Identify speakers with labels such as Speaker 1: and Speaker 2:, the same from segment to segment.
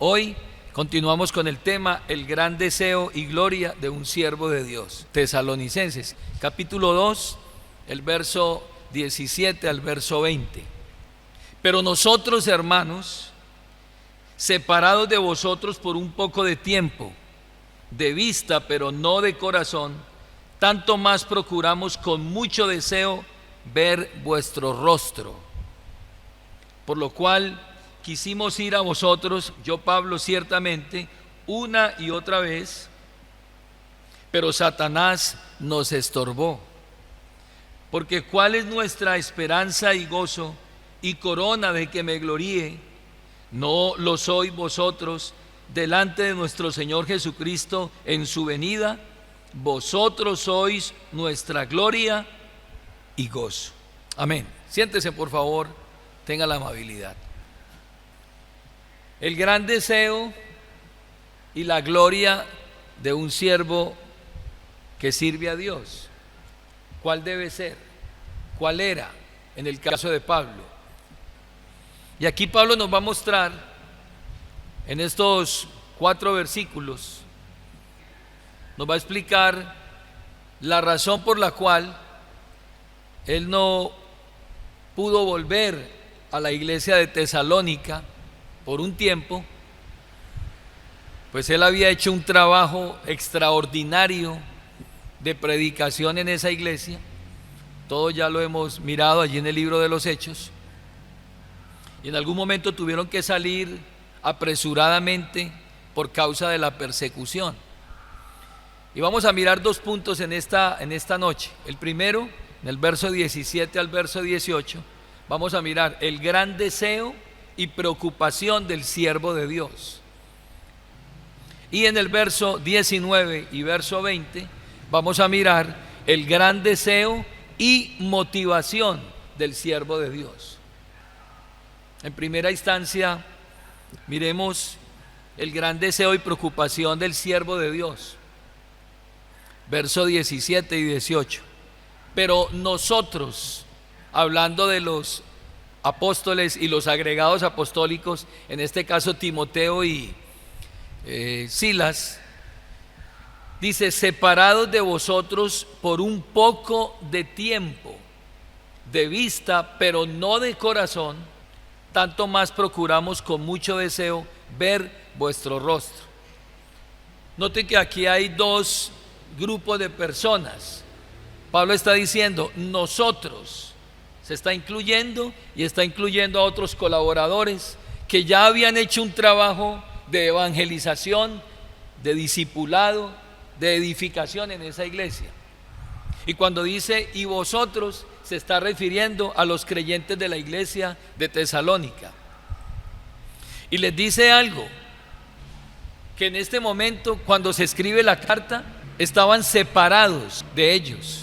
Speaker 1: Hoy continuamos con el tema el gran deseo y gloria de un siervo de Dios. Tesalonicenses, capítulo 2, el verso 17 al verso 20. Pero nosotros, hermanos, separados de vosotros por un poco de tiempo, de vista pero no de corazón, tanto más procuramos con mucho deseo ver vuestro rostro. Por lo cual quisimos ir a vosotros, yo Pablo ciertamente, una y otra vez, pero Satanás nos estorbó. Porque ¿cuál es nuestra esperanza y gozo y corona de que me gloríe? ¿No lo sois vosotros delante de nuestro Señor Jesucristo en su venida? Vosotros sois nuestra gloria y gozo. Amén. Siéntese, por favor, tenga la amabilidad. El gran deseo y la gloria de un siervo que sirve a Dios. ¿Cuál debe ser? ¿Cuál era en el caso de Pablo? Y aquí Pablo nos va a mostrar en estos 4 versículos, nos va a explicar la razón por la cual él no pudo volver a la iglesia de Tesalónica por un tiempo, pues él había hecho un trabajo extraordinario de predicación en esa iglesia. Todo ya lo hemos mirado allí en el libro de los Hechos. Y en algún momento tuvieron que salir apresuradamente por causa de la persecución. Y vamos a mirar 2 puntos en esta noche. El primero, en el verso 17 al verso 18, vamos a mirar el gran deseo y preocupación del siervo de Dios. Y en el verso 19 y verso 20 vamos a mirar el gran deseo y motivación del siervo de Dios. En primera instancia, miremos el gran deseo y preocupación del siervo de Dios. Verso 17 y 18. Pero nosotros, hablando de los apóstoles y los agregados apostólicos, en este caso Timoteo y Silas, dice: separados de vosotros por un poco de tiempo, de vista pero no de corazón, tanto más procuramos con mucho deseo ver vuestro rostro. Noten que aquí hay 2 grupos de personas. Pablo está diciendo nosotros, se está incluyendo y está incluyendo a otros colaboradores que ya habían hecho un trabajo de evangelización, de discipulado, de edificación en esa iglesia. Y cuando dice y vosotros, se está refiriendo a los creyentes de la iglesia de Tesalónica. Y les dice algo, que en este momento, cuando se escribe la carta, estaban separados de ellos.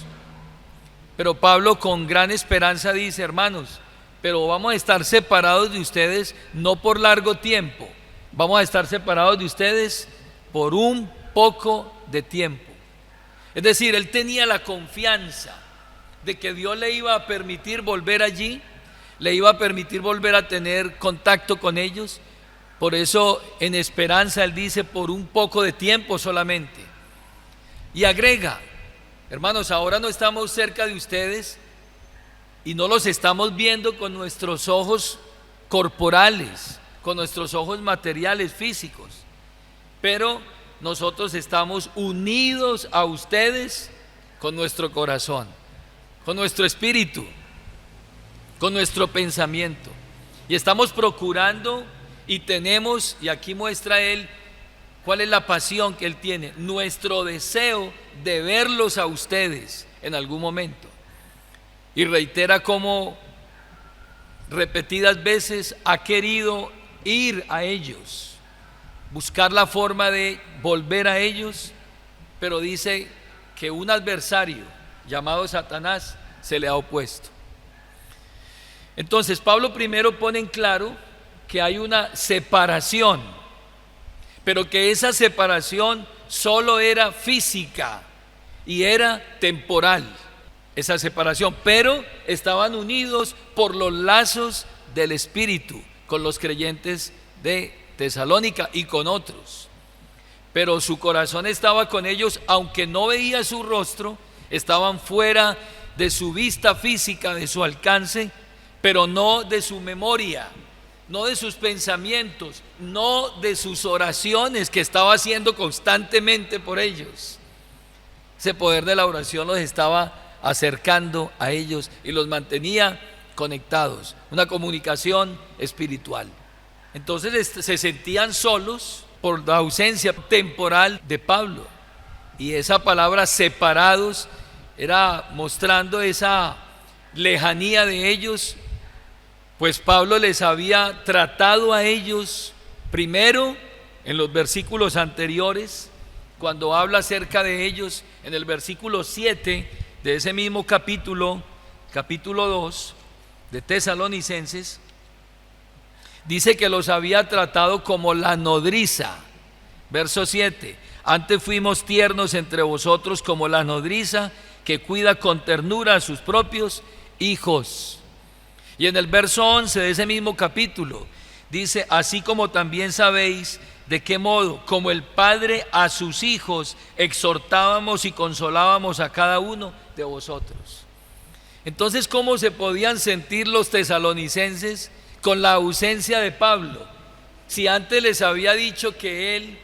Speaker 1: Pero Pablo con gran esperanza dice: hermanos, pero vamos a estar separados de ustedes no por largo tiempo, vamos a estar separados de ustedes por un poco de tiempo. Es decir, él tenía la confianza de que Dios le iba a permitir volver allí, le iba a permitir volver a tener contacto con ellos. Por eso en esperanza él dice: por un poco de tiempo solamente. Y agrega: hermanos, ahora no estamos cerca de ustedes y no los estamos viendo con nuestros ojos corporales, con nuestros ojos materiales, físicos, pero nosotros estamos unidos a ustedes con nuestro corazón, con nuestro espíritu, con nuestro pensamiento, y estamos procurando y tenemos, y aquí muestra él cuál es la pasión que él tiene, nuestro deseo de verlos a ustedes en algún momento. Y reitera cómo repetidas veces ha querido ir a ellos, buscar la forma de volver a ellos, pero dice que un adversario llamado Satanás se le ha opuesto. Entonces Pablo primero pone en claro que hay una separación, pero que esa separación solo era física y era temporal, esa separación, pero estaban unidos por los lazos del Espíritu con los creyentes de Tesalónica y con otros. Pero su corazón estaba con ellos, aunque no veía su rostro, estaban fuera de su vista física, de su alcance, pero no de su memoria, no de sus pensamientos, no de sus oraciones que estaba haciendo constantemente por ellos. Ese poder de la oración los estaba acercando a ellos y los mantenía conectados, una comunicación espiritual. Entonces se sentían solos por la ausencia temporal de Pablo, y esa palabra separados era mostrando esa lejanía de ellos, pues Pablo les había tratado a ellos primero en los versículos anteriores, cuando habla acerca de ellos en el versículo 7 de ese mismo capítulo 2 de Tesalonicenses. Dice que los había tratado como la nodriza. Verso 7: antes fuimos tiernos entre vosotros como la nodriza que cuida con ternura a sus propios hijos. Y en el verso 11 de ese mismo capítulo dice: así como también sabéis de qué modo, como el Padre a sus hijos, exhortábamos y consolábamos a cada uno de vosotros. Entonces, ¿cómo se podían sentir los tesalonicenses con la ausencia de Pablo? Si antes les había dicho que él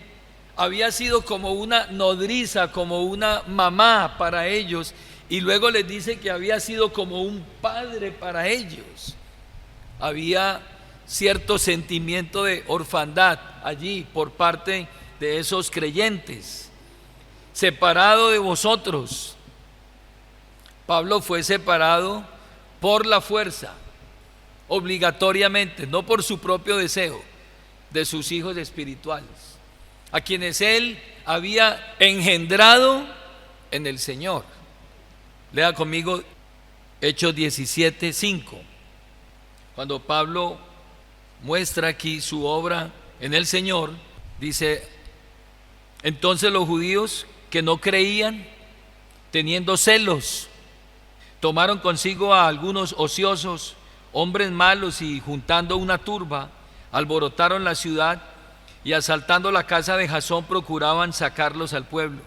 Speaker 1: había sido como una nodriza, como una mamá para ellos, y luego les dice que había sido como un padre para ellos. Había cierto sentimiento de orfandad allí por parte de esos creyentes. Separado de vosotros. Pablo fue separado por la fuerza, obligatoriamente, no por su propio deseo, de sus hijos espirituales, a quienes él había engendrado en el Señor. Lea conmigo Hechos 17:5, cuando Pablo muestra aquí su obra en el Señor. Dice: entonces los judíos que no creían, teniendo celos, tomaron consigo a algunos ociosos, hombres malos, y juntando una turba, alborotaron la ciudad, y asaltando la casa de Jasón procuraban sacarlos al pueblo.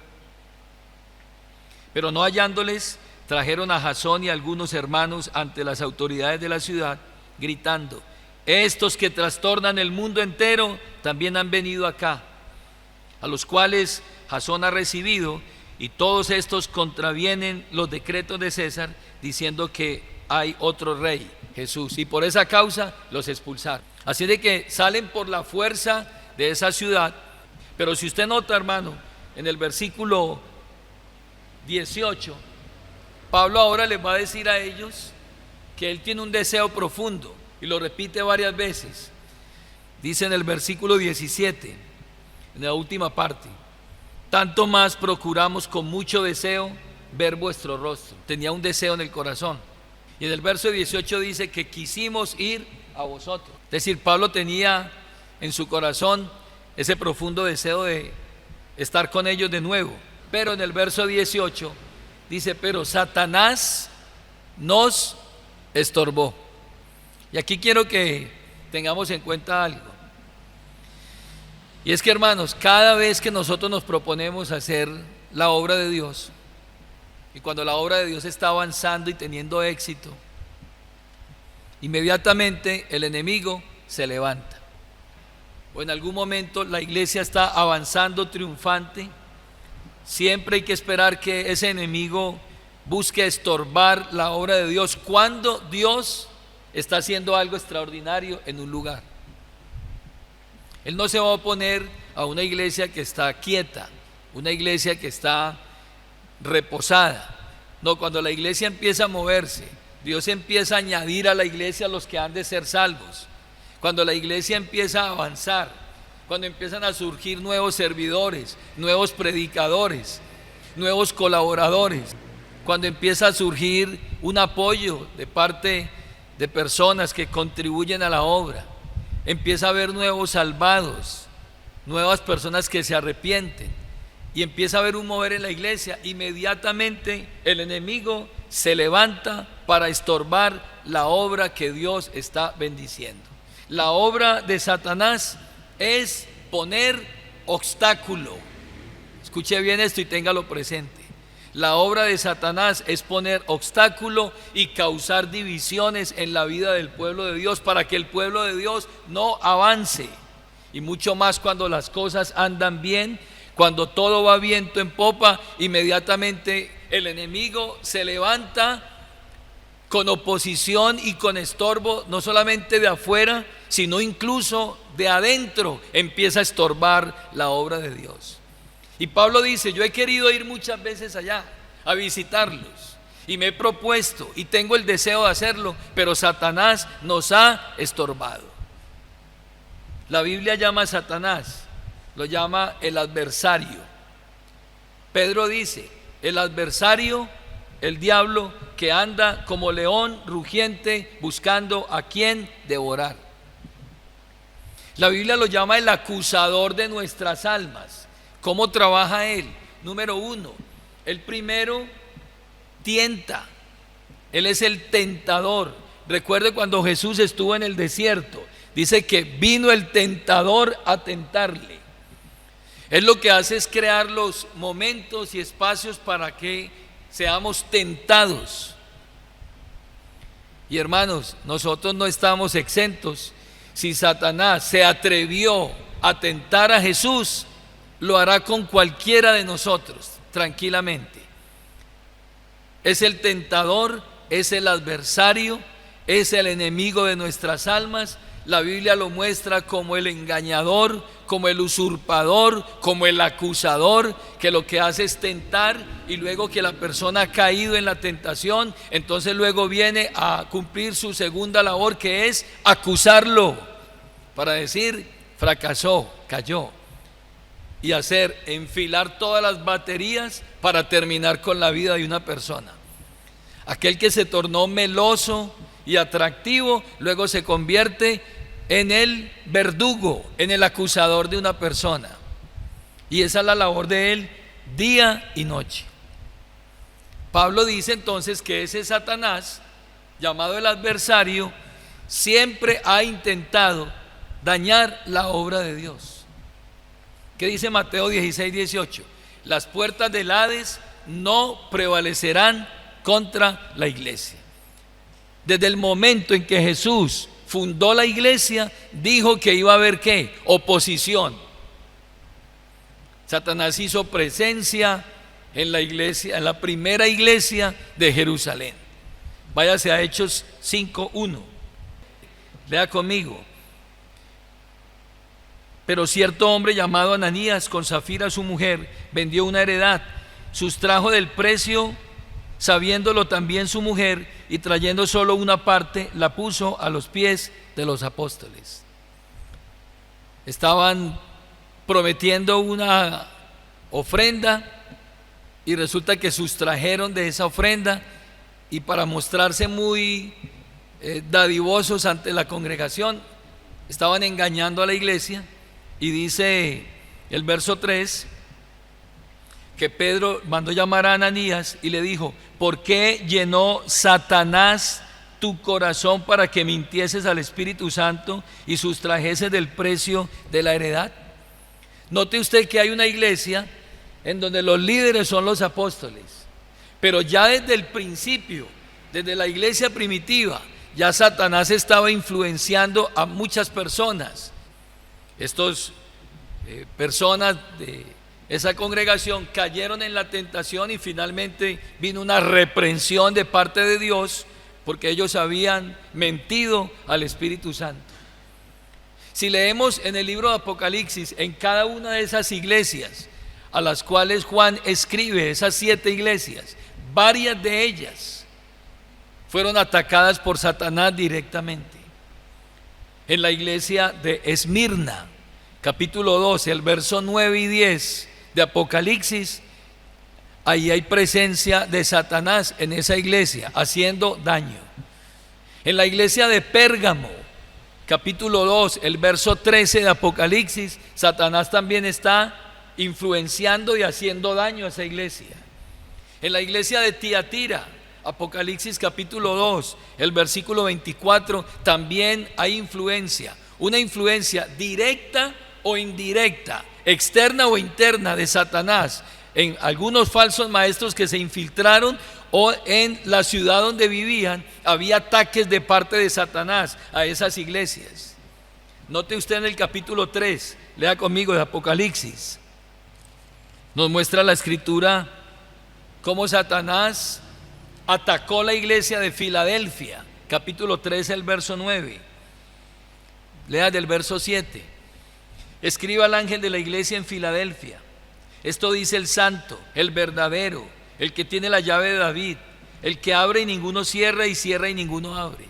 Speaker 1: Pero no hallándoles, trajeron a Jasón y a algunos hermanos ante las autoridades de la ciudad, gritando: estos que trastornan el mundo entero también han venido acá, a los cuales Jasón ha recibido, y todos estos contravienen los decretos de César, diciendo que hay otro rey, Jesús, y por esa causa los expulsaron. Así de que salen por la fuerza de esa ciudad. Pero si usted nota, hermano, en el versículo 18, Pablo ahora les va a decir a ellos que él tiene un deseo profundo, y lo repite varias veces. Dice en el versículo 17, en la última parte: tanto más procuramos con mucho deseo ver vuestro rostro. Tenía un deseo en el corazón. Y en el verso 18 dice que quisimos ir a vosotros. Es decir, Pablo tenía en su corazón ese profundo deseo de estar con ellos de nuevo. Pero en el verso 18 dice: pero Satanás nos estorbó. Y aquí quiero que tengamos en cuenta algo. Y es que, hermanos, cada vez que nosotros nos proponemos hacer la obra de Dios, y cuando la obra de Dios está avanzando y teniendo éxito, inmediatamente el enemigo se levanta. O en algún momento la iglesia está avanzando triunfante, siempre hay que esperar que ese enemigo busque estorbar la obra de Dios cuando Dios está haciendo algo extraordinario en un lugar. Él no se va a oponer a una iglesia que está quieta, una iglesia que está reposada. No, cuando la iglesia empieza a moverse, Dios empieza a añadir a la iglesia a los que han de ser salvos. Cuando la iglesia empieza a avanzar, cuando empiezan a surgir nuevos servidores, nuevos predicadores, nuevos colaboradores, cuando empieza a surgir un apoyo de parte de personas que contribuyen a la obra, empieza a haber nuevos salvados, nuevas personas que se arrepienten, y empieza a haber un mover en la iglesia, inmediatamente el enemigo se levanta para estorbar la obra que Dios está bendiciendo. La obra de Satanás es poner obstáculo. Escuche bien esto y téngalo presente. La obra de Satanás es poner obstáculo y causar divisiones en la vida del pueblo de Dios para que el pueblo de Dios no avance. Y mucho más cuando las cosas andan bien, cuando todo va viento en popa, inmediatamente el enemigo se levanta con oposición y con estorbo, no solamente de afuera, sino incluso de adentro, empieza a estorbar la obra de Dios. Y Pablo dice: yo he querido ir muchas veces allá a visitarlos y me he propuesto y tengo el deseo de hacerlo, pero Satanás nos ha estorbado. La Biblia llama a Satanás, lo llama el adversario. Pedro dice: el adversario, el diablo, que anda como león rugiente buscando a quien devorar. La Biblia lo llama el acusador de nuestras almas. ¿Cómo trabaja él? Número uno, el primero tienta. Él es el tentador. Recuerde cuando Jesús estuvo en el desierto, dice que vino el tentador a tentarle. Él lo que hace es crear los momentos y espacios para que seamos tentados. Y hermanos, nosotros no estamos exentos. Si Satanás se atrevió a tentar a Jesús, lo hará con cualquiera de nosotros, tranquilamente. Es el tentador, es el adversario, es el enemigo de nuestras almas. La Biblia lo muestra como el engañador, como el usurpador, como el acusador, que lo que hace es tentar, y luego que la persona ha caído en la tentación, entonces luego viene a cumplir su segunda labor, que es acusarlo, para decir: fracasó, cayó, y enfilar todas las baterías para terminar con la vida de una persona. Aquel que se tornó meloso y atractivo, luego se convierte en el verdugo, en el acusador de una persona. Y esa es la labor de él día y noche. Pablo dice entonces que ese Satanás, llamado el adversario, siempre ha intentado dañar la obra de Dios. ¿Qué dice Mateo 16:18? Las puertas del Hades no prevalecerán contra la iglesia. Desde el momento en que Jesús fundó la iglesia, dijo que iba a haber ¿qué? Oposición. Satanás hizo presencia en la iglesia, en la primera iglesia de Jerusalén. Váyase a Hechos 5:1. Lea conmigo. Pero cierto hombre llamado Ananías, con Safira su mujer, vendió una heredad, sustrajo del precio, sabiéndolo también su mujer, y trayendo solo una parte, la puso a los pies de los apóstoles. Estaban prometiendo una ofrenda y resulta que sustrajeron de esa ofrenda, y para mostrarse muy dadivosos ante la congregación, estaban engañando a la iglesia. Y dice el verso 3 que Pedro mandó llamar a Ananías y le dijo: ¿por qué llenó Satanás tu corazón para que mintieses al Espíritu Santo y sustrajeses del precio de la heredad? Note usted que hay una iglesia en donde los líderes son los apóstoles, pero ya desde el principio, desde la iglesia primitiva, ya Satanás estaba influenciando a muchas personas. Estas personas de esa congregación cayeron en la tentación y finalmente vino una reprensión de parte de Dios porque ellos habían mentido al Espíritu Santo. Si leemos en el libro de Apocalipsis, en cada una de esas iglesias a las cuales Juan escribe, esas 7 iglesias, varias de ellas fueron atacadas por Satanás directamente. En la iglesia de Esmirna, capítulo 12, el verso 9 y 10 de Apocalipsis, ahí hay presencia de Satanás en esa iglesia, haciendo daño. En la iglesia de Pérgamo, capítulo 2, el verso 13 de Apocalipsis, Satanás también está influenciando y haciendo daño a esa iglesia. En la iglesia de Tiatira, Apocalipsis capítulo 2, el versículo 24, también hay influencia, una influencia directa o indirecta, externa o interna de Satanás, en algunos falsos maestros que se infiltraron, o en la ciudad donde vivían, había ataques de parte de Satanás a esas iglesias. Note usted en el capítulo 3, lea conmigo de Apocalipsis, nos muestra la escritura cómo Satanás atacó la iglesia de Filadelfia. Capítulo 3, el verso 9. Lea del verso 7. Escriba al ángel de la iglesia en Filadelfia: esto dice el santo, el verdadero, el que tiene la llave de David, el que abre y ninguno cierra, y cierra y ninguno abre.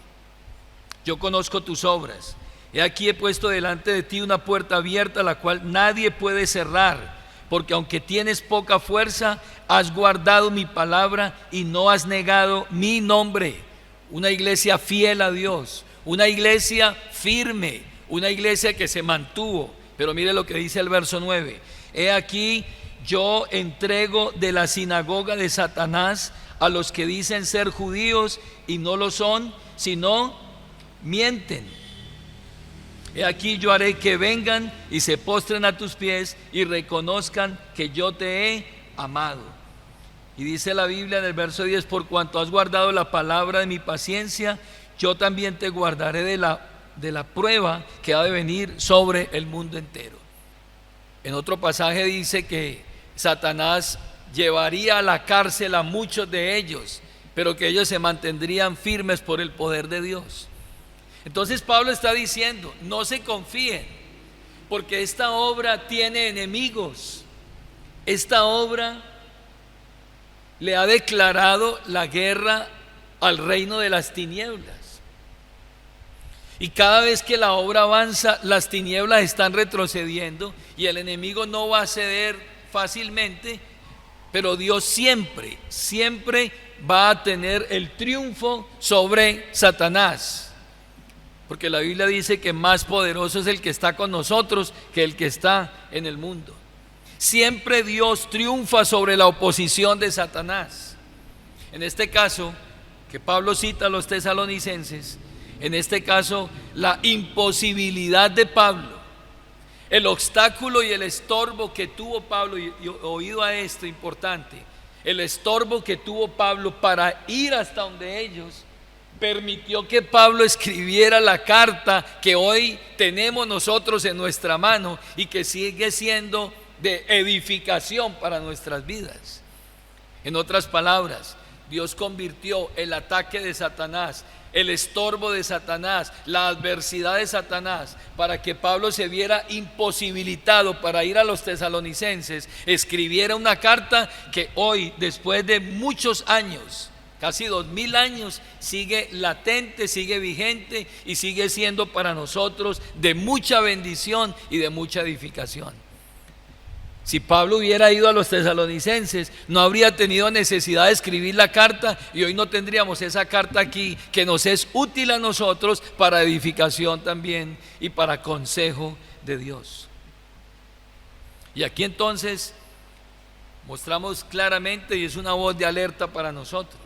Speaker 1: Yo conozco tus obras. He aquí he puesto delante de ti una puerta abierta, la cual nadie puede cerrar, porque aunque tienes poca fuerza, has guardado mi palabra y no has negado mi nombre. Una iglesia fiel a Dios, una iglesia firme, una iglesia que se mantuvo. Pero mire lo que dice el verso 9: he aquí yo entrego de la sinagoga de Satanás a los que dicen ser judíos y no lo son, sino mienten. He aquí yo haré que vengan y se postren a tus pies y reconozcan que yo te he amado. Y dice la Biblia en el verso 10: por cuanto has guardado la palabra de mi paciencia, yo también te guardaré de la prueba que ha de venir sobre el mundo entero. En otro pasaje dice que Satanás llevaría a la cárcel a muchos de ellos, pero que ellos se mantendrían firmes por el poder de Dios. Entonces Pablo está diciendo: no se confíen, porque esta obra tiene enemigos. Esta obra le ha declarado la guerra al reino de las tinieblas. Y cada vez que la obra avanza, las tinieblas están retrocediendo y el enemigo no va a ceder fácilmente, pero Dios siempre, siempre va a tener el triunfo sobre Satanás. Porque la Biblia dice que más poderoso es el que está con nosotros que el que está en el mundo. Siempre Dios triunfa sobre la oposición de Satanás. En este caso, que Pablo cita a los tesalonicenses, en este caso, la imposibilidad de Pablo, el obstáculo y el estorbo que tuvo Pablo, y oído a esto importante, el estorbo que tuvo Pablo para ir hasta donde ellos, permitió que Pablo escribiera la carta que hoy tenemos nosotros en nuestra mano y que sigue siendo de edificación para nuestras vidas. En otras palabras, Dios convirtió el ataque de Satanás, el estorbo de Satanás, la adversidad de Satanás, para que Pablo se viera imposibilitado para ir a los tesalonicenses, escribiera una carta que hoy, después de muchos años, casi 2000 años, sigue latente, sigue vigente y sigue siendo para nosotros de mucha bendición y de mucha edificación. Si Pablo hubiera ido a los tesalonicenses, no habría tenido necesidad de escribir la carta y hoy no tendríamos esa carta aquí que nos es útil a nosotros para edificación también y para consejo de Dios. Y aquí entonces mostramos claramente, y es una voz de alerta para nosotros,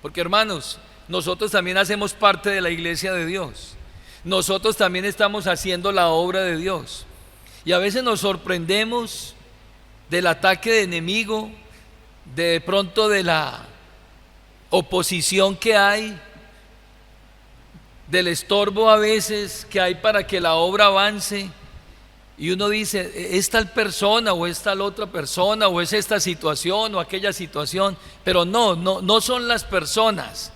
Speaker 1: porque hermanos, nosotros también hacemos parte de la iglesia de Dios, nosotros también estamos haciendo la obra de Dios. Y a veces nos sorprendemos del ataque de enemigo, de pronto de la oposición que hay, del estorbo a veces que hay para que la obra avance. Y uno dice, es tal persona o es tal otra persona o es esta situación o aquella situación, pero no son las personas.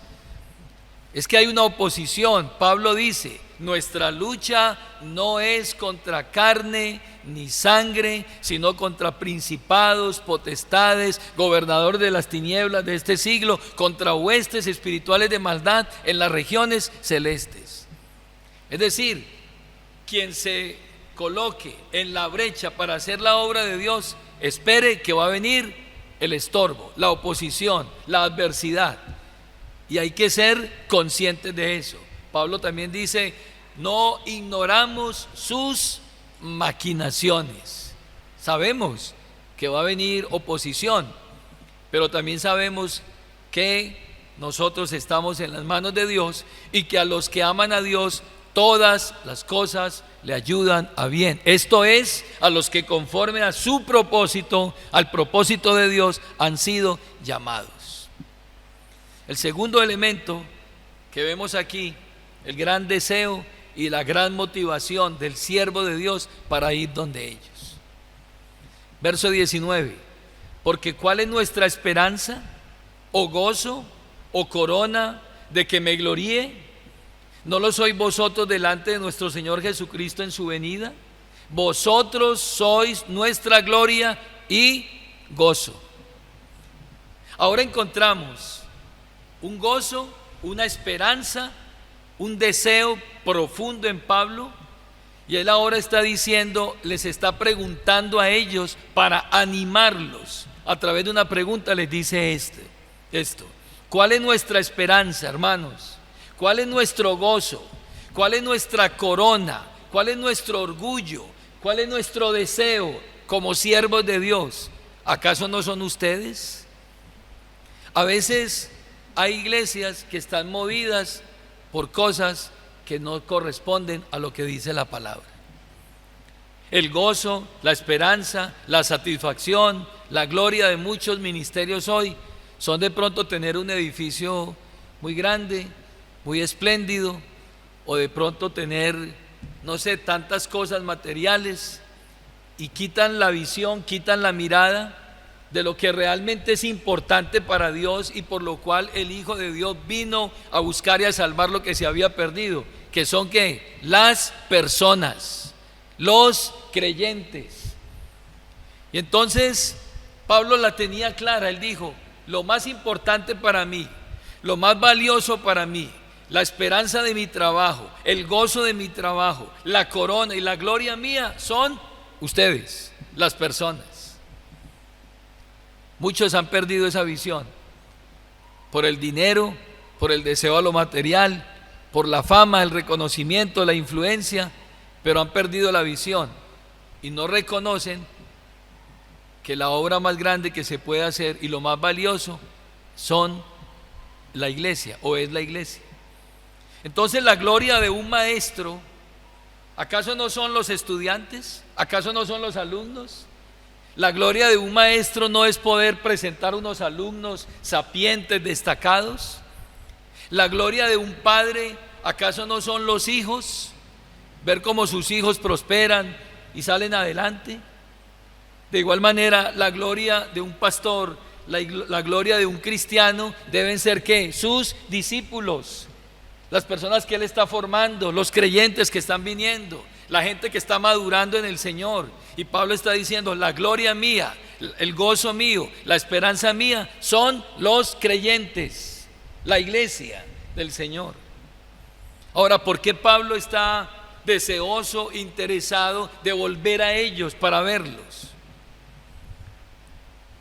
Speaker 1: Es que hay una oposición. Pablo dice: nuestra lucha no es contra carne ni sangre, sino contra principados, potestades, gobernadores de las tinieblas de este siglo, contra huestes espirituales de maldad en las regiones celestes. Es decir, quien se coloque en la brecha para hacer la obra de Dios, espere que va a venir el estorbo, la oposición, la adversidad. Y hay que ser conscientes de eso. Pablo también dice: no ignoramos sus maquinaciones. Sabemos que va a venir oposición, pero también sabemos que nosotros estamos en las manos de Dios y que a los que aman a Dios, todas las cosas le ayudan a bien. Esto es, a los que conforme a su propósito, al propósito de Dios, han sido llamados. El segundo elemento que vemos aquí, el gran deseo y la gran motivación del siervo de Dios para ir donde ellos. Verso 19: porque ¿cuál es nuestra esperanza, o gozo, o corona de que me gloríe? ¿No lo sois vosotros delante de nuestro Señor Jesucristo en su venida? Vosotros sois nuestra gloria y gozo. Ahora encontramos un gozo, una esperanza, un deseo profundo en Pablo, y él ahora está diciendo, les está preguntando a ellos para animarlos. A través de una pregunta les dice esto: ¿cuál es nuestra esperanza, hermanos? ¿Cuál es nuestro gozo? ¿Cuál es nuestra corona? ¿Cuál es nuestro orgullo? ¿Cuál es nuestro deseo como siervos de Dios? ¿Acaso no son ustedes? A veces hay iglesias que están movidas por cosas que no corresponden a lo que dice la palabra. El gozo, la esperanza, la satisfacción, la gloria de muchos ministerios hoy son de pronto tener un edificio muy grande, muy espléndido, o de pronto tener, no sé, tantas cosas materiales, y quitan la visión, quitan la mirada de lo que realmente es importante para Dios y por lo cual el Hijo de Dios vino a buscar y a salvar lo que se había perdido, que son ¿qué? Las personas, los creyentes. Y entonces Pablo la tenía clara. Él dijo: lo más importante para mí, lo más valioso para mí, la esperanza de mi trabajo, el gozo de mi trabajo, la corona y la gloria mía son ustedes, las personas. Muchos han perdido esa visión por el dinero, por el deseo a lo material, por la fama, el reconocimiento, la influencia, pero han perdido la visión y no reconocen que la obra más grande que se puede hacer y lo más valioso son la iglesia, o es la iglesia. Entonces, la gloria de un maestro, ¿acaso no son los estudiantes? ¿Acaso no son los alumnos? La gloria de un maestro no es poder presentar unos alumnos sapientes, destacados. La gloria de un padre, ¿acaso no son los hijos? Ver cómo sus hijos prosperan y salen adelante. De igual manera, la gloria de un pastor, la gloria de un cristiano deben ser ¿qué? Sus discípulos, las personas que él está formando, los creyentes que están viniendo, la gente que está madurando en el Señor. Y Pablo está diciendo: la gloria mía, el gozo mío, la esperanza mía son los creyentes, la iglesia del Señor. Ahora, ¿por qué Pablo está deseoso, interesado de volver a ellos para verlos?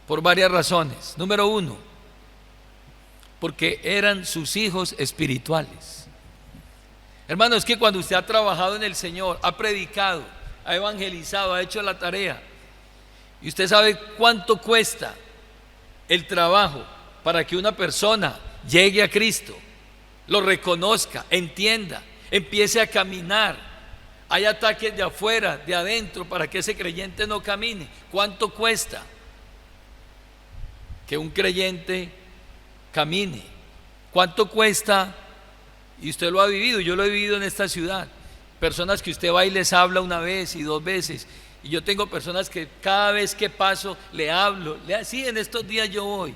Speaker 1: Por varias razones. Número uno, porque eran sus hijos espirituales. Hermano, es que cuando usted ha trabajado en el Señor, ha predicado, ha evangelizado, ha hecho la tarea, y usted sabe cuánto cuesta el trabajo para que una persona llegue a Cristo, lo reconozca, entienda, empiece a caminar. Hay ataques de afuera, de adentro, para que ese creyente no camine. ¿Cuánto cuesta que un creyente camine? ¿Cuánto cuesta? Y usted lo ha vivido, yo lo he vivido en esta ciudad. Personas que usted va y les habla una vez y dos veces. Y yo tengo personas que cada vez que paso le hablo. Sí, en estos días yo voy,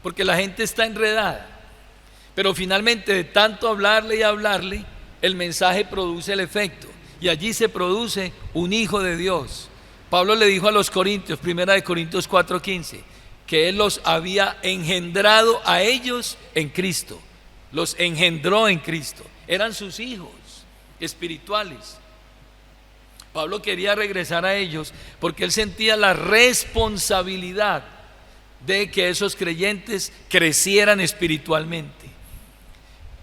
Speaker 1: porque la gente está enredada. Pero finalmente, de tanto hablarle y hablarle, el mensaje produce el efecto. Y allí se produce un hijo de Dios. Pablo le dijo a los corintios, 1 Corintios 4:15, que él los había engendrado a ellos en Cristo. Los engendró en Cristo. Eran sus hijos espirituales. Pablo quería regresar a ellos porque él sentía la responsabilidad de que esos creyentes crecieran espiritualmente.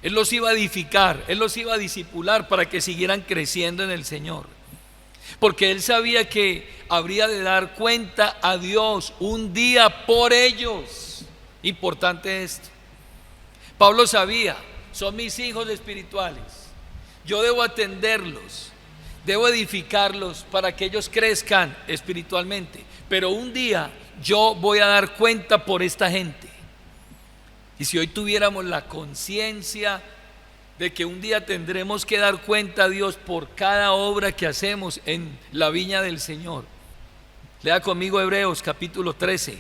Speaker 1: Él los iba a edificar, él los iba a discipular para que siguieran creciendo en el Señor. Porque él sabía que habría de dar cuenta a Dios un día por ellos. Importante esto. Pablo sabía: son mis hijos espirituales, Yo debo atenderlos, debo edificarlos para que ellos crezcan espiritualmente. Pero un día yo voy a dar cuenta por esta gente. Y si hoy tuviéramos la conciencia de que un día tendremos que dar cuenta a Dios por cada obra que hacemos en la viña del Señor. Lea conmigo Hebreos capítulo 13,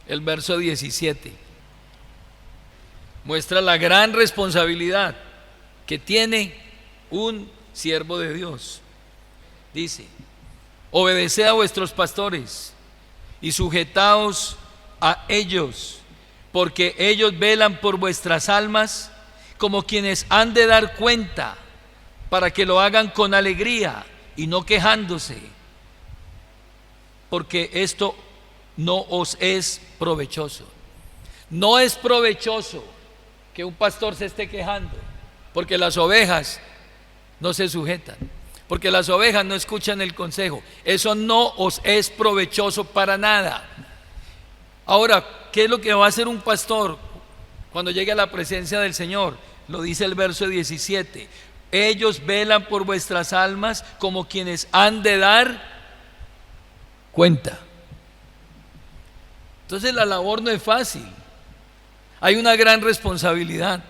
Speaker 1: el verso 17. Muestra la gran responsabilidad que tiene un siervo de Dios. Dice: obedeced a vuestros pastores y sujetaos a ellos, porque ellos velan por vuestras almas como quienes han de dar cuenta, para que lo hagan con alegría y no quejándose, porque esto no os es provechoso. No es provechoso que un pastor se esté quejando, porque las ovejas no se sujetan, porque las ovejas no escuchan el consejo. Eso no os es provechoso para nada. Ahora, ¿qué es lo que va a hacer un pastor cuando llegue a la presencia del Señor? Lo dice el verso 17: ellos velan por vuestras almas como quienes han de dar cuenta. Entonces la labor no es fácil, hay una gran responsabilidad.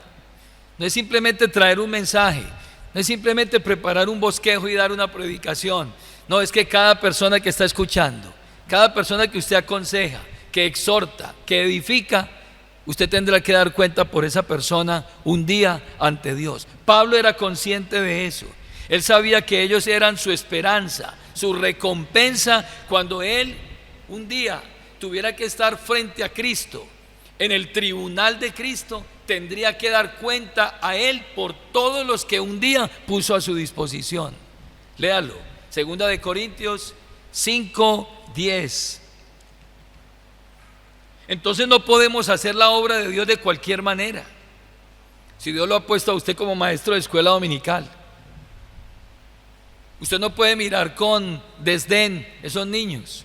Speaker 1: No es simplemente traer un mensaje, no es simplemente preparar un bosquejo y dar una predicación. No, es que cada persona que está escuchando, cada persona que usted aconseja, que exhorta, que edifica, usted tendrá que dar cuenta por esa persona un día ante Dios. Pablo era consciente de eso. Él sabía que ellos eran su esperanza, su recompensa cuando él un día tuviera que estar frente a Cristo. En el tribunal de Cristo tendría que dar cuenta a él por todos los que un día puso a su disposición. Léalo, 2 Corintios 5:10. Entonces no podemos hacer la obra de Dios de cualquier manera. Si Dios lo ha puesto a usted como maestro de escuela dominical, usted no puede mirar con desdén esos niños.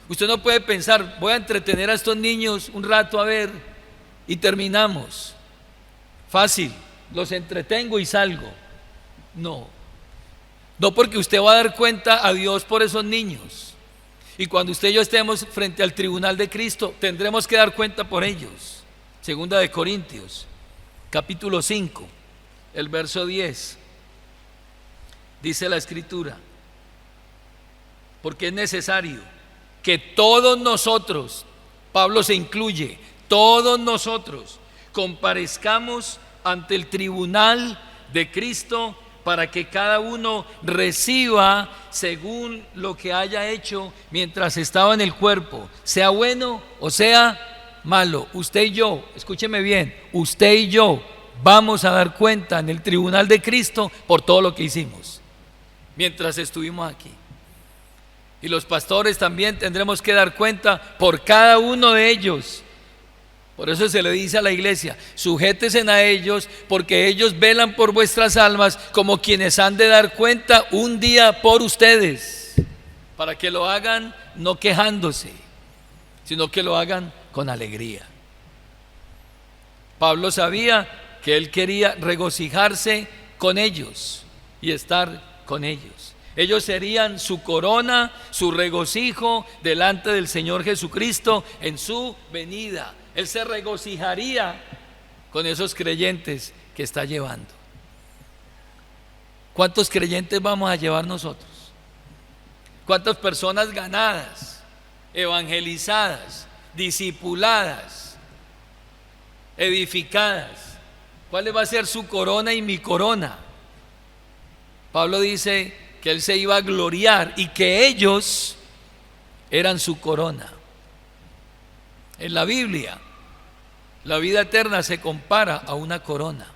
Speaker 1: Usted no puede pensar: voy a entretener a estos niños un rato a ver y terminamos. Fácil, los entretengo y salgo. No, porque usted va a dar cuenta a Dios por esos niños. Y cuando usted y yo estemos frente al tribunal de Cristo, tendremos que dar cuenta por ellos. 2 Corintios capítulo 5, el verso 10. Dice la Escritura: porque es necesario que todos nosotros, Pablo se incluye, todos nosotros comparezcamos ante el tribunal de Cristo, para que cada uno reciba según lo que haya hecho mientras estaba en el cuerpo, sea bueno o sea malo. Usted y yo, escúcheme bien, usted y yo vamos a dar cuenta en el tribunal de Cristo por todo lo que hicimos mientras estuvimos aquí. Y los pastores también tendremos que dar cuenta por cada uno de ellos. Por eso se le dice a la iglesia: sujétense a ellos, porque ellos velan por vuestras almas como quienes han de dar cuenta un día por ustedes, para que lo hagan no quejándose, sino que lo hagan con alegría. Pablo sabía que él quería regocijarse con ellos y estar con ellos. Ellos serían su corona, su regocijo delante del Señor Jesucristo en su venida. Él se regocijaría con esos creyentes que está llevando. ¿Cuántos creyentes vamos a llevar nosotros? ¿Cuántas personas ganadas, evangelizadas, discipuladas, edificadas? ¿Cuál va a ser su corona y mi corona? Pablo dice que él se iba a gloriar y que ellos eran su corona. En la Biblia, la vida eterna se compara a una corona.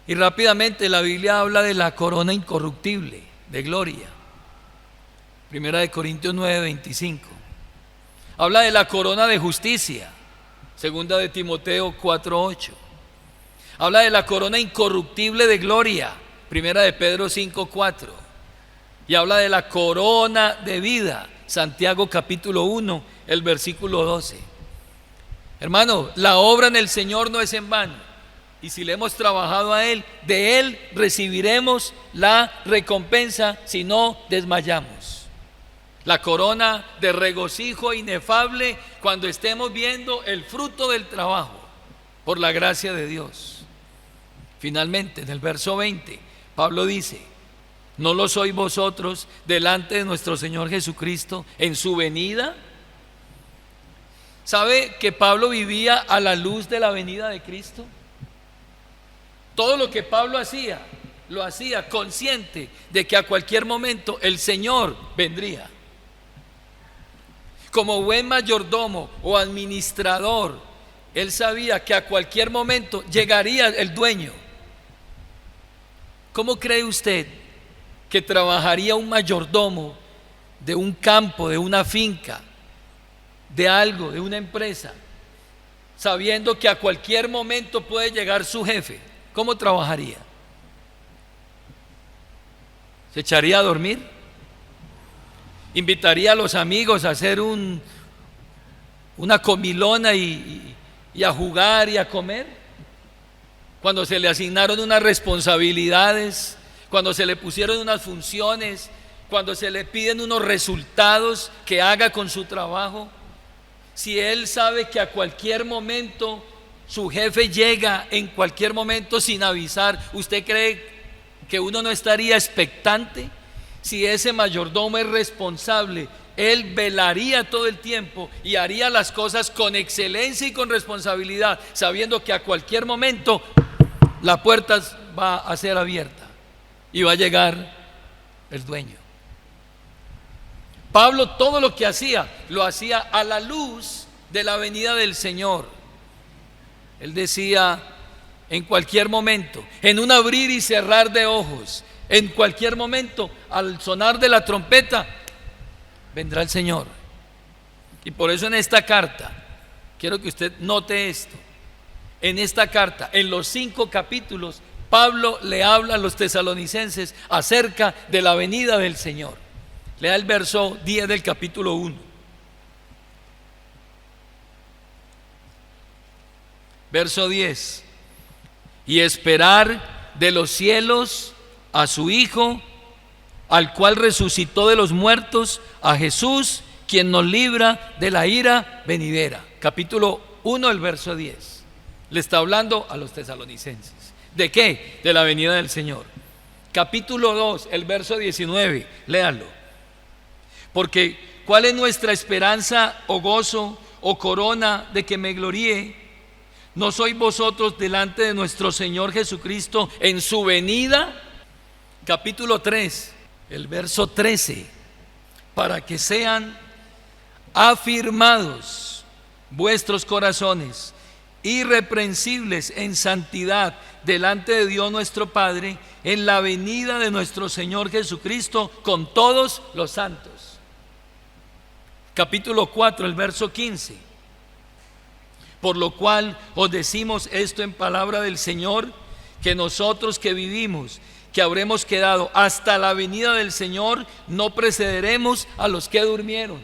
Speaker 1: Y rápidamente la Biblia habla de la corona incorruptible de gloria. 1 Corintios 9:25. Habla de la corona de justicia. 2 Timoteo 4:8. Habla de la corona incorruptible de gloria. 1 Pedro 5:4. Y habla de la corona de vida. Santiago capítulo 1, el versículo 12. Hermano, la obra en el Señor no es en vano. Y si le hemos trabajado a Él, de Él recibiremos la recompensa si no desmayamos. La corona de regocijo inefable cuando estemos viendo el fruto del trabajo, por la gracia de Dios. Finalmente, en el verso 20, Pablo dice: ¿no lo sois vosotros delante de nuestro Señor Jesucristo en su venida? ¿Sabe que Pablo vivía a la luz de la venida de Cristo? Todo lo que Pablo hacía, lo hacía consciente de que a cualquier momento el Señor vendría. Como buen mayordomo o administrador, él sabía que a cualquier momento llegaría el dueño. ¿Cómo cree usted que trabajaría un mayordomo de un campo, de una finca, de algo, de una empresa, sabiendo que a cualquier momento puede llegar su jefe? ¿Cómo trabajaría? ¿Se echaría a dormir? ¿Invitaría a los amigos a hacer una comilona y a jugar y a comer? Cuando se le asignaron unas responsabilidades, cuando se le pusieron unas funciones, cuando se le piden unos resultados que haga con su trabajo, si él sabe que a cualquier momento su jefe llega, en cualquier momento sin avisar, ¿usted cree que uno no estaría expectante? Si ese mayordomo es responsable, él velaría todo el tiempo y haría las cosas con excelencia y con responsabilidad, sabiendo que a cualquier momento la puerta va a ser abierta y va a llegar el dueño. Pablo todo lo que hacía, lo hacía a la luz de la venida del Señor. Él decía: en cualquier momento, en un abrir y cerrar de ojos, en cualquier momento, al sonar de la trompeta, vendrá el Señor. Y por eso en esta carta, quiero que usted note esto, en esta carta, en los 5 capítulos, Pablo le habla a los tesalonicenses acerca de la venida del Señor. Lea el verso 10 del capítulo 1. Verso 10: y esperar de los cielos a su Hijo, al cual resucitó de los muertos, a Jesús, quien nos libra de la ira venidera. Capítulo 1, el verso 10. Le está hablando a los tesalonicenses. ¿De qué? De la venida del Señor. Capítulo 2, el verso 19, léalo. Porque ¿cuál es nuestra esperanza o gozo o corona de que me gloríe? ¿No sois vosotros delante de nuestro Señor Jesucristo en su venida? Capítulo 3, el verso 13. Para que sean afirmados vuestros corazones, irreprensibles en santidad delante de Dios nuestro Padre, en la venida de nuestro Señor Jesucristo con todos los santos. Capítulo 4, el verso 15. Por lo cual os decimos esto en palabra del Señor, que nosotros que vivimos, que habremos quedado hasta la venida del Señor, no precederemos a los que durmieron.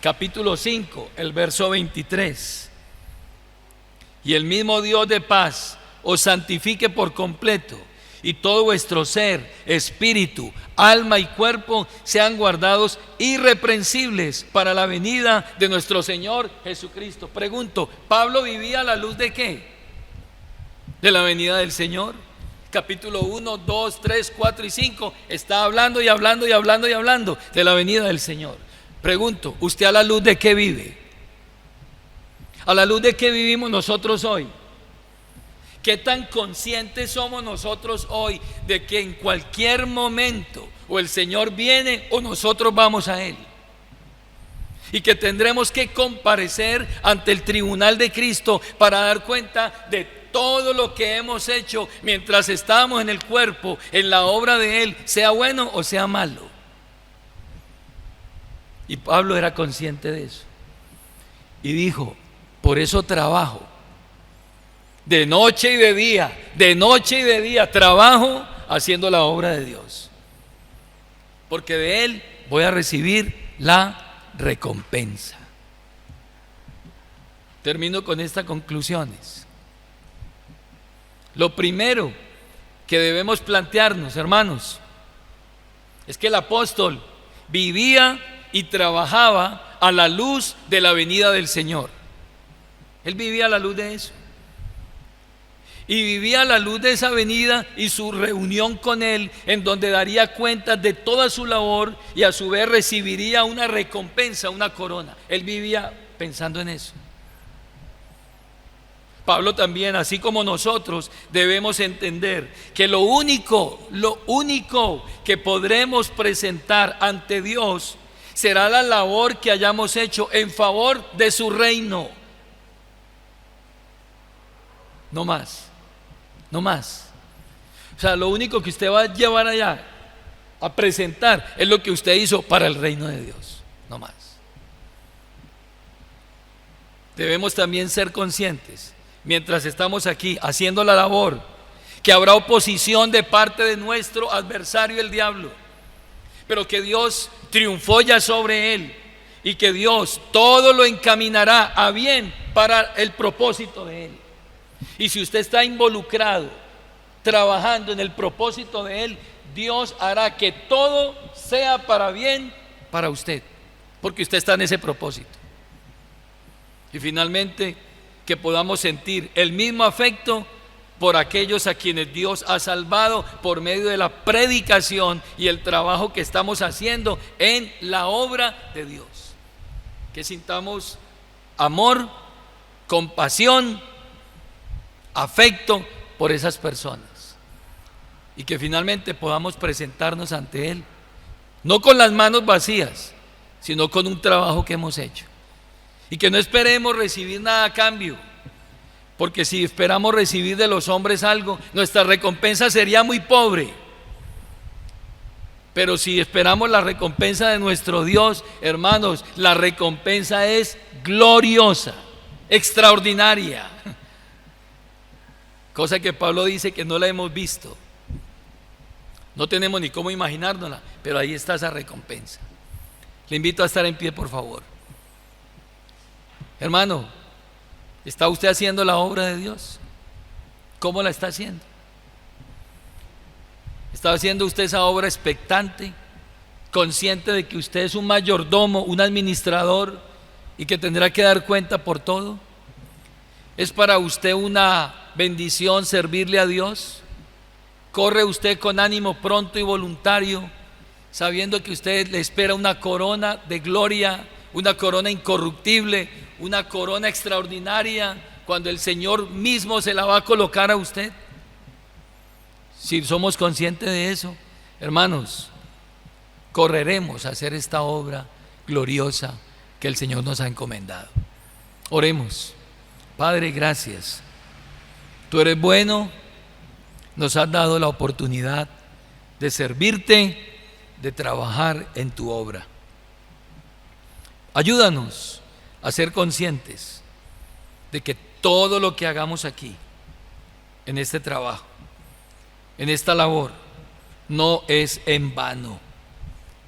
Speaker 1: Capítulo 5, el verso 23. Y el mismo Dios de paz os santifique por completo, y todo vuestro ser, espíritu, alma y cuerpo sean guardados irreprensibles para la venida de nuestro Señor Jesucristo. Pregunto, ¿Pablo vivía a la luz de qué? De la venida del Señor. Capítulo 1, 2, 3, 4 y 5 está hablando y hablando y hablando y hablando de la venida del Señor. Pregunto, ¿usted a la luz de qué vive? ¿A la luz de qué vivimos nosotros hoy? ¿Qué tan conscientes somos nosotros hoy de que en cualquier momento o el Señor viene o nosotros vamos a Él? Y que tendremos que comparecer ante el tribunal de Cristo para dar cuenta de todo lo que hemos hecho mientras estamos en el cuerpo, en la obra de Él, sea bueno o sea malo. Y Pablo era consciente de eso. Y dijo: por eso trabajo. De noche y de día trabajo haciendo la obra de Dios. Porque de Él voy a recibir la recompensa. Termino con estas conclusiones. Lo primero que debemos plantearnos, hermanos, es que el apóstol vivía y trabajaba a la luz de la venida del Señor. Él vivía a la luz de eso. Y vivía a la luz de esa venida y su reunión con Él, en donde daría cuenta de toda su labor y a su vez recibiría una recompensa, una corona. Él vivía pensando en eso. Pablo también, así como nosotros, debemos entender que lo único que podremos presentar ante Dios será la labor que hayamos hecho en favor de su reino. No más, no más. O sea, lo único que usted va a llevar allá a presentar es lo que usted hizo para el reino de Dios, no más. Debemos también ser conscientes, mientras estamos aquí haciendo la labor, que habrá oposición de parte de nuestro adversario el diablo, pero que Dios triunfó ya sobre él y que Dios todo lo encaminará a bien para el propósito de él. Y si usted está involucrado, trabajando en el propósito de él, Dios hará que todo sea para bien para usted, porque usted está en ese propósito. Y finalmente, que podamos sentir el mismo afecto por aquellos a quienes Dios ha salvado por medio de la predicación y el trabajo que estamos haciendo en la obra de Dios. Que sintamos amor, compasión, afecto por esas personas y que finalmente podamos presentarnos ante Él, no con las manos vacías, sino con un trabajo que hemos hecho. Y que no esperemos recibir nada a cambio, porque si esperamos recibir de los hombres algo, nuestra recompensa sería muy pobre. Pero si esperamos la recompensa de nuestro Dios, hermanos, la recompensa es gloriosa, extraordinaria. Cosa que Pablo dice que no la hemos visto. No tenemos ni cómo imaginárnosla, pero ahí está esa recompensa. Le invito a estar en pie, por favor. Hermano, ¿está usted haciendo la obra de Dios? ¿Cómo la está haciendo? ¿Está haciendo usted esa obra expectante, consciente de que usted es un mayordomo, un administrador y que tendrá que dar cuenta por todo? ¿Es para usted una bendición servirle a Dios? ¿Corre usted con ánimo pronto y voluntario, sabiendo que usted le espera una corona de gloria, una corona incorruptible, una corona extraordinaria, cuando el Señor mismo se la va a colocar a usted? Si somos conscientes de eso, hermanos, correremos a hacer esta obra gloriosa que el Señor nos ha encomendado. Oremos. Padre, gracias. Tú eres bueno, nos has dado la oportunidad de servirte, de trabajar en tu obra. Ayúdanos a ser conscientes de que todo lo que hagamos aquí, en este trabajo, en esta labor, no es en vano.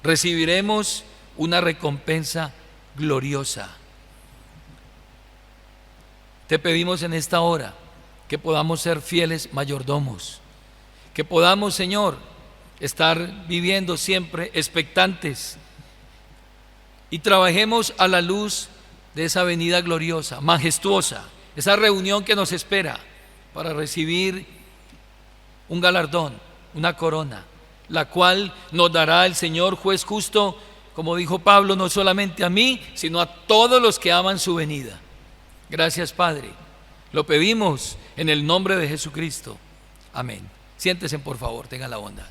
Speaker 1: Recibiremos una recompensa gloriosa. Te pedimos en esta hora que podamos ser fieles mayordomos, que podamos, Señor, estar viviendo siempre expectantes y trabajemos a la luz de esa venida gloriosa, majestuosa, esa reunión que nos espera para recibir un galardón, una corona, la cual nos dará el Señor juez justo, como dijo Pablo, no solamente a mí, sino a todos los que aman su venida. Gracias, Padre. Lo pedimos en el nombre de Jesucristo. Amén. Siéntense, por favor, tengan la bondad.